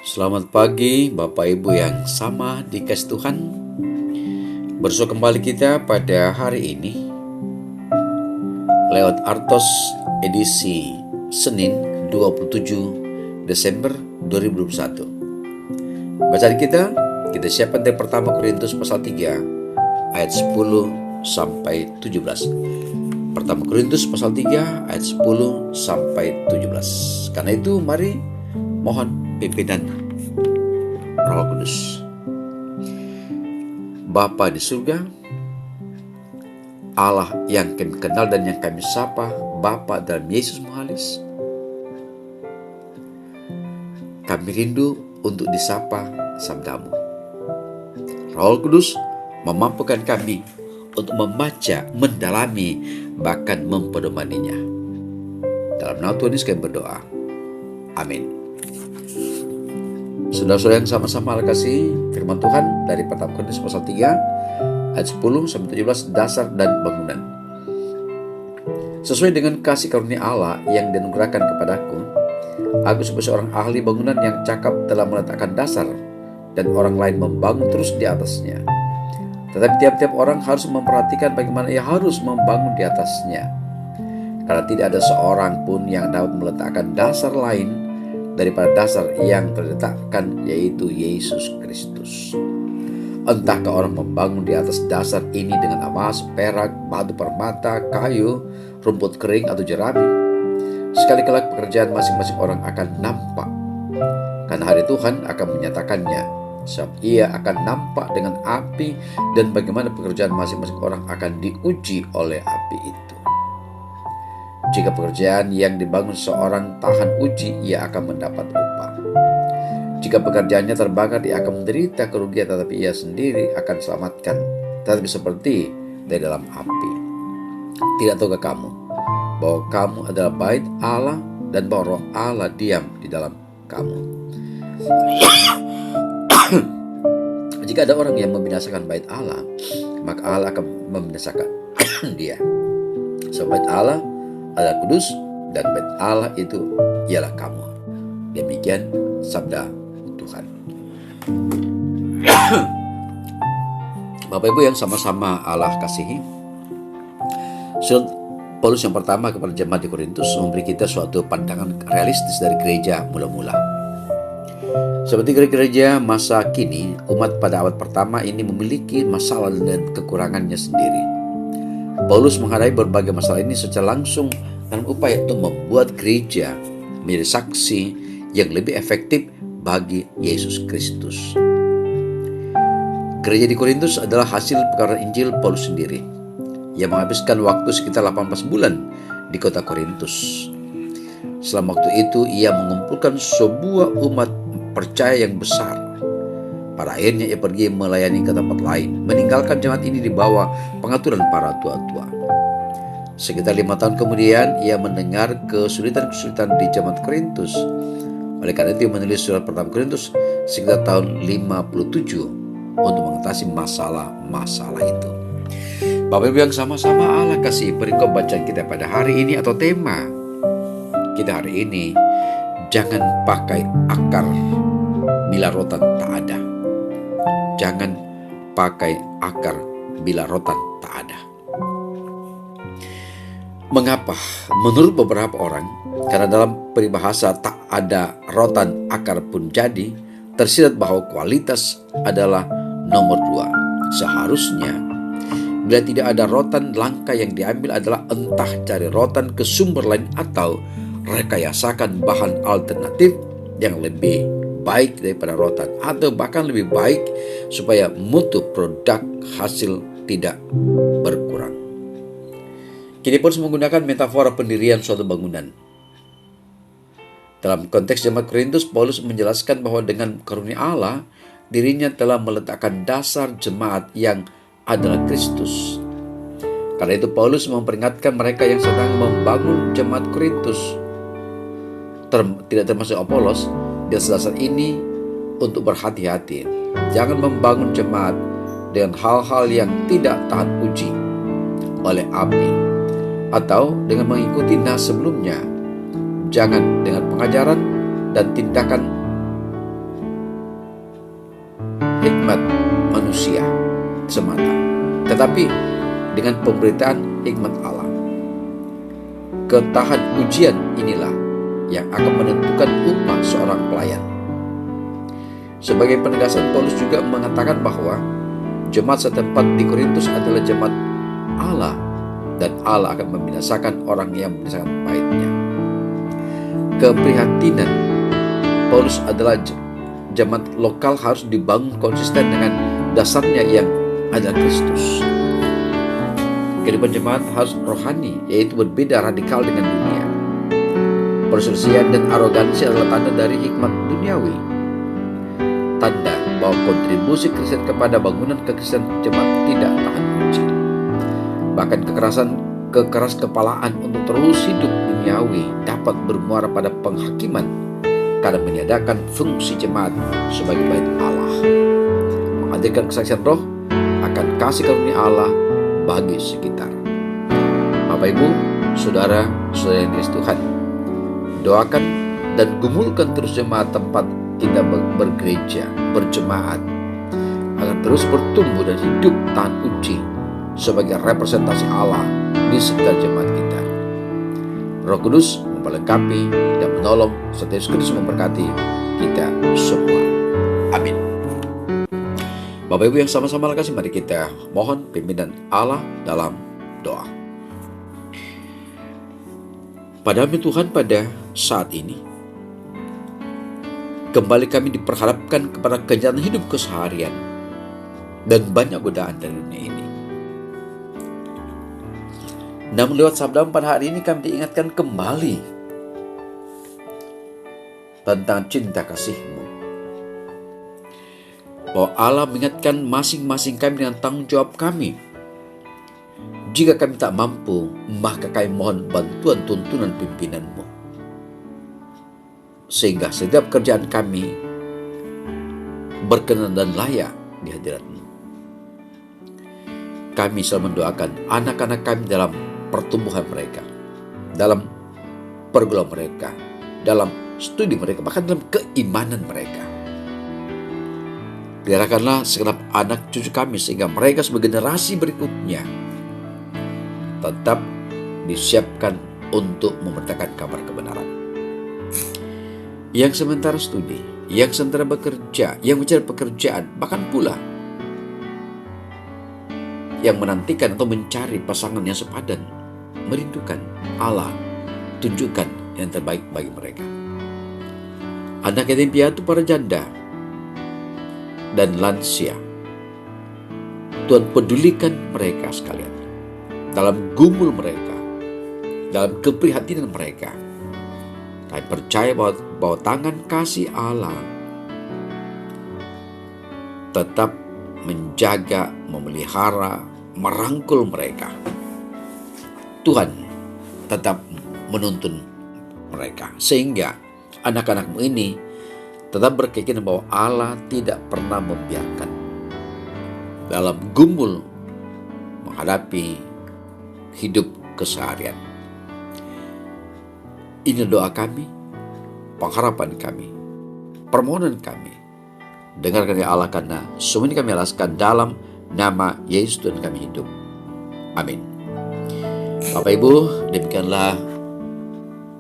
Selamat pagi Bapak Ibu yang sama dikasih Tuhan. Bersua kembali kita pada hari ini lewat Artos edisi Senin 27 Desember 2021. Bacaan kita siapkan dari pertama Korintus pasal 3 ayat 10 sampai 17. Pertama Korintus pasal 3 ayat 10 sampai 17. Karena itu mari mohon pimpinan Roh Kudus. Bapa di surga, Allah yang kami kenal dan yang kami sapa Bapa dalam Yesus Muhalis, kami rindu untuk disapa sabdamu. Roh Kudus memampukan kami untuk membaca, mendalami, bahkan mempedomaninya. Dalam nama Tuhan Yesus kami berdoa. Amin. Saudara-saudara yang sama-sama Allah kasih, firman Tuhan dari pertama Korintus pasal 3 ayat 10 sampai 17, dasar dan bangunan. Sesuai dengan kasih karunia Allah yang dianugerahkan kepadaku, aku sebagai seorang ahli bangunan yang cakap telah meletakkan dasar dan orang lain membangun terus di atasnya. Tetapi tiap-tiap orang harus memperhatikan bagaimana ia harus membangun di atasnya. Karena tidak ada seorang pun yang dapat meletakkan dasar lain daripada dasar yang terletakkan, yaitu Yesus Kristus. Entahkah orang membangun di atas dasar ini dengan emas, perak, batu permata, kayu, rumput kering atau jerami, sekali kelak pekerjaan masing-masing orang akan nampak, karena hari Tuhan akan menyatakannya, sebab ia akan nampak dengan api, dan bagaimana pekerjaan masing-masing orang akan diuji oleh api itu. Jika pekerjaan yang dibangun seorang tahan uji, ia akan mendapat upah. Jika pekerjaannya terbakar, ia akan menderita kerugian, tetapi ia sendiri akan selamatkan, tetapi seperti dari dalam api. Tidak tahukah kamu bahwa kamu adalah bait Allah dan bahwa Roh Allah diam di dalam kamu? Jika ada orang yang membinasakan bait Allah, maka Allah akan membinasakan dia. Sebab bait Allah adalah kudus, dan bait Allah itu ialah kamu. Demikian sabda Tuhan. Bapak Ibu yang sama-sama Allah kasihi, surat Paulus yang pertama kepada jemaat di Korintus memberi kita suatu pandangan realistis dari gereja mula-mula. Seperti gereja masa kini, umat pada abad pertama ini memiliki masalah dan kekurangannya sendiri. Paulus menghadapi berbagai masalah ini secara langsung dalam upaya untuk membuat gereja menjadi saksi yang lebih efektif bagi Yesus Kristus. Gereja di Korintus adalah hasil pekabaran Injil Paulus sendiri, yang menghabiskan waktu sekitar 18 bulan di kota Korintus. Selama waktu itu ia mengumpulkan sebuah umat percaya yang besar. Pada akhirnya ia pergi melayani ke tempat lain, meninggalkan jemaat ini di bawah pengaturan para tua-tua. Sekitar 5 tahun kemudian ia mendengar kesulitan-kesulitan di jemaat Korintus. Oleh karena itu ia menulis surat pertama Korintus sekitar tahun 57 untuk mengatasi masalah-masalah itu. Bapak Ibu yang sama-sama Allah kasih, perikop bacaan kita pada hari ini atau tema kita hari ini, jangan pakai akar bila rotan tak ada. Jangan pakai akar bila rotan tak ada. Mengapa? Menurut beberapa orang, karena dalam peribahasa tak ada rotan akar pun jadi, tersirat bahwa kualitas adalah nomor 2. Seharusnya bila tidak ada rotan, langkah yang diambil adalah entah cari rotan ke sumber lain atau rekayasakan bahan alternatif yang lebih baik daripada rotan, atau bahkan lebih baik supaya mutu produk hasil tidak berkurang. Kini Paulus menggunakan metafora pendirian suatu bangunan. Dalam konteks jemaat Korintus, Paulus menjelaskan bahwa dengan karunia Allah, dirinya telah meletakkan dasar jemaat yang adalah Kristus. Karena itu Paulus memperingatkan mereka yang sedang membangun jemaat Korintus, tidak termasuk Apolos, di dasar ini untuk berhati-hati. Jangan membangun jemaat dengan hal-hal yang tidak tahan uji oleh api, atau dengan mengikuti nas sebelumnya. Jangan dengan pengajaran dan tindakan hikmat manusia semata, tetapi dengan pemberitaan hikmat Allah. Ketahan ujian inilah yang akan menentukan upah seorang pelayan. Sebagai penegasan, Paulus juga mengatakan bahwa jemaat setempat di Korintus adalah jemaat Allah, dan Allah akan membinasakan orang yang membinasakan baiknya. Keprihatinan Paulus adalah jemaat lokal harus dibangun konsisten dengan dasarnya yang adalah Kristus. Kehidupan jemaat harus rohani, yaitu berbeda radikal dengan dunia. Perselisihan dan arogansi adalah tanda dari hikmat duniawi, tanda bahwa kontribusi Kristen kepada bangunan kekristenan jemaat tidak tahan uji. Bahkan kekeras kepalaan untuk terus hidup duniawi dapat bermuara pada penghakiman karena meniadakan fungsi jemaat sebagai bait Allah, menghadirkan kesaksian roh akan kasih karunia Allah bagi sekitar. Bapak Ibu, saudara yang dikasihi Tuhan, doakan dan gumulkan terus jemaat tempat kita bergereja, berjemaat, agar terus bertumbuh dan hidup tahan uji sebagai representasi Allah di sekitar jemaat kita. Roh Kudus memperlengkapi dan menolong serta Yesus Kristus memberkati kita semua. Amin. Bapak Ibu yang sama-sama kasih, mari kita mohon pimpinan Allah dalam doa. Padahal Tuhan, pada saat ini kembali kami diperhadapkan kepada kenyataan hidup keseharian dan banyak godaan dari dunia ini. Namun lewat sabda pada hari ini kami diingatkan kembali tentang cinta kasih-Mu, bahwa Allah mengingatkan masing-masing kami dengan tanggung jawab kami. Jika kami tak mampu, maka kami mohon bantuan tuntunan pimpinan-Mu, sehingga setiap kerjaan kami berkenan dan layak di hadirat-Mu. Kami selalu mendoakan anak-anak kami dalam pertumbuhan mereka, dalam pergaulan mereka, dalam studi mereka, bahkan dalam keimanan mereka. Biarkanlah segenap anak cucu kami, sehingga mereka sebagai generasi berikutnya tetap disiapkan untuk memberitakan kabar kebenaran. Yang sementara studi, yang sementara bekerja, yang mencari pekerjaan, bahkan pula yang menantikan atau mencari pasangan yang sepadan, merindukan Allah, tunjukkan yang terbaik bagi mereka. Anak yatim piatu, para janda dan lansia, Tuhan pedulikan mereka sekalian dalam gumul mereka, dalam keprihatinan mereka. Kami percaya bahwa tangan kasih Allah tetap menjaga, memelihara, merangkul mereka. Tuhan tetap menuntun mereka, sehingga anak-anak-Mu ini tetap berkeyakinan bahwa Allah tidak pernah membiarkan dalam gumul menghadapi hidup keseharian. Ini doa kami, pengharapan kami, permohonan kami. Dengarkan ya Allah, karena semua ini kami alaskan dalam nama Yesus Tuhan kami hidup. Amin. Bapak Ibu, demikianlah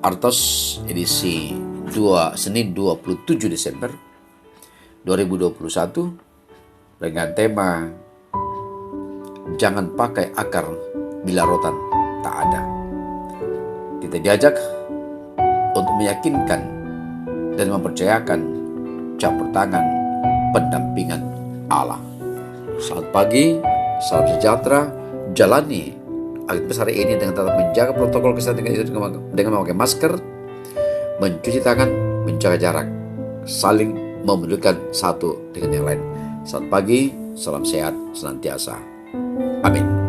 Artos edisi Senin 27 Desember 2021 dengan tema Jangan pakai akar bila rotan tak ada. Kita diajak untuk meyakinkan dan mempercayakan campur tangan pendampingan Allah. Selamat pagi, salam sejahtera. Jalani aktivitas hari ini dengan tetap menjaga protokol kesehatan dengan memakai masker, mencuci tangan, menjaga jarak, saling memedulikan satu dengan yang lain. Selamat pagi, salam sehat senantiasa. Amin.